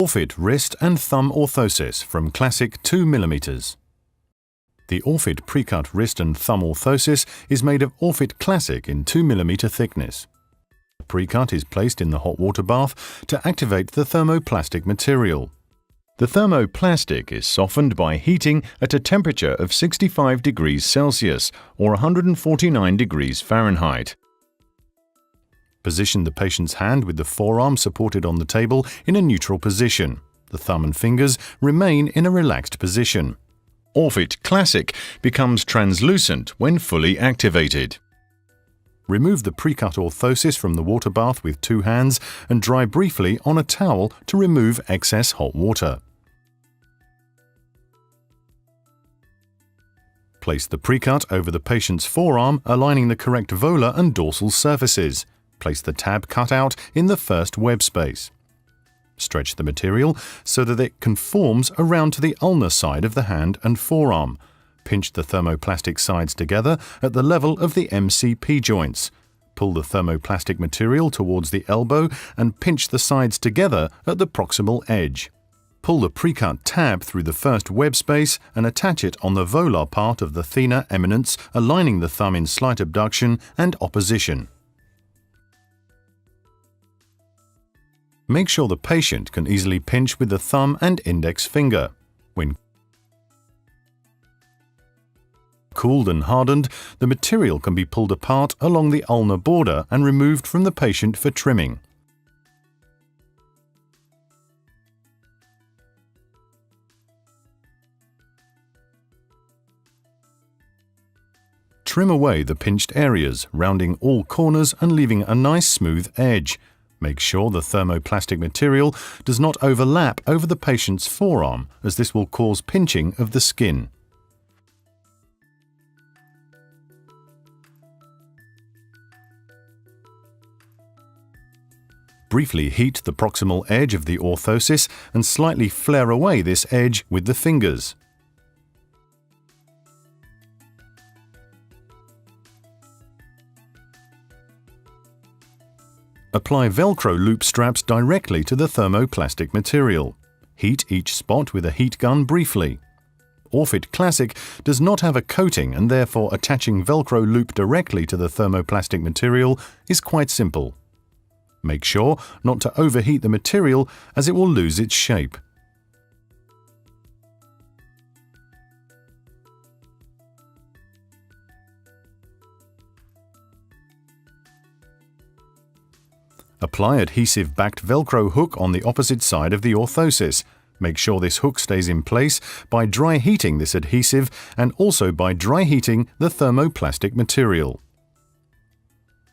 Orfit wrist and thumb orthosis from classic 2 mm. The Orfit pre-cut wrist and thumb orthosis is made of Orfit Classic in 2 mm thickness. The pre-cut is placed in the hot water bath to activate the thermoplastic material. The thermoplastic is softened by heating at a temperature of 65 degrees Celsius or 149 degrees Fahrenheit. Position the patient's hand with the forearm supported on the table in a neutral position. The thumb and fingers remain in a relaxed position. Orfit Classic becomes translucent when fully activated. Remove the pre-cut orthosis from the water bath with 2 hands and dry briefly on a towel to remove excess hot water. Place the pre-cut over the patient's forearm, aligning the correct volar and dorsal surfaces. Place the tab cutout in the first web space. Stretch the material so that it conforms around to the ulnar side of the hand and forearm. Pinch the thermoplastic sides together at the level of the MCP joints. Pull the thermoplastic material towards the elbow and pinch the sides together at the proximal edge. Pull the pre-cut tab through the first web space and attach it on the volar part of the thenar eminence, aligning the thumb in slight abduction and opposition. Make sure the patient can easily pinch with the thumb and index finger. When cooled and hardened, the material can be pulled apart along the ulnar border and removed from the patient for trimming. Trim away the pinched areas, rounding all corners and leaving a nice smooth edge. Make sure the thermoplastic material does not overlap over the patient's forearm, as this will cause pinching of the skin. Briefly heat the proximal edge of the orthosis and slightly flare away this edge with the fingers. Apply Velcro loop straps directly to the thermoplastic material. Heat each spot with a heat gun briefly. Orfit Classic does not have a coating, and therefore attaching Velcro loop directly to the thermoplastic material is quite simple. Make sure not to overheat the material, as it will lose its shape. Apply adhesive-backed Velcro hook on the opposite side of the orthosis. Make sure this hook stays in place by dry heating this adhesive and also by dry heating the thermoplastic material.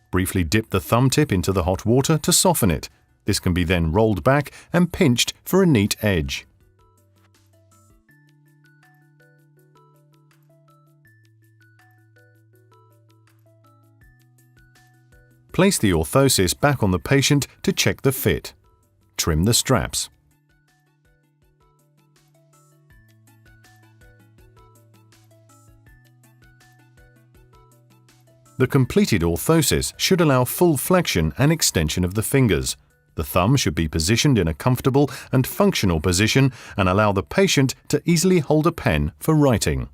Briefly dip the thumb tip into the hot water to soften it. This can be then rolled back and pinched for a neat edge. Place the orthosis back on the patient to check the fit. Trim the straps. The completed orthosis should allow full flexion and extension of the fingers. The thumb should be positioned in a comfortable and functional position and allow the patient to easily hold a pen for writing.